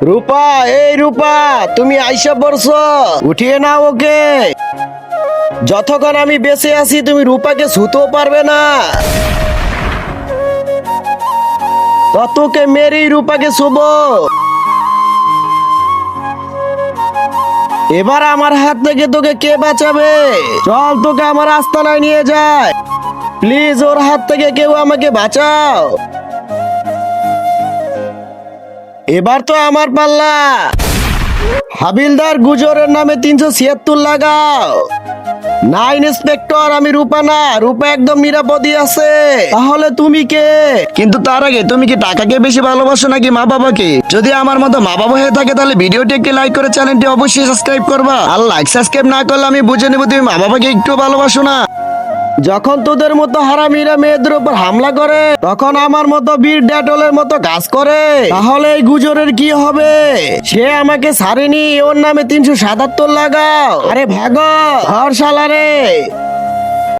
রূপা, এই রূপা, তুমি আইসা পড়ছো, উঠিয়ে নাও ওকে। যতক্ষণ আমি বেঁচে আছি তুমি রূপাকে ছুতেও পারবে না। ততকে মেরেই রূপাকে ছুবো। এবার আমার হাত থেকে তোকে কে বাঁচাবে? চল তোকে আমার আস্তানায় নিয়ে যায়। প্লিজ ওর হাত থেকে কেউ আমাকে বাঁচাও। এবার তো আমার পাল্লা। হাবিলদার, গুজরের নামে 376 লাগাও। না ইন্সপেক্টর, আমি রূপা না, রূপা একদম নিরাপদই আছে। তাহলে তুমি কে? কিন্তু তার আগে তুমি কি টাকাকে বেশি ভালোবাসো নাকি মা বাবাকে? যদি আমার মতো মা বাবা হয়ে থাকে তাহলে ভিডিওটি একটি লাইক করে চ্যানেলটি অবশ্যই সাবস্ক্রাইব করবা। আর লাইক সাবস্ক্রাইব না করলে আমি বুঝে নেবো তুমি মা বাবাকে একটু ভালোবাসো না। যখন তোদের মতো হারামিরা মেয়েদের উপর হামলা করে তখন আমার মতো বীর ডেটলের মতো কাজ করে। তাহলে এই গুজরের কি হবে? সে আমাকে ছাড়েনি, ওর নামে 377 লাগাও। আরে ভাগো, ধর শালারে।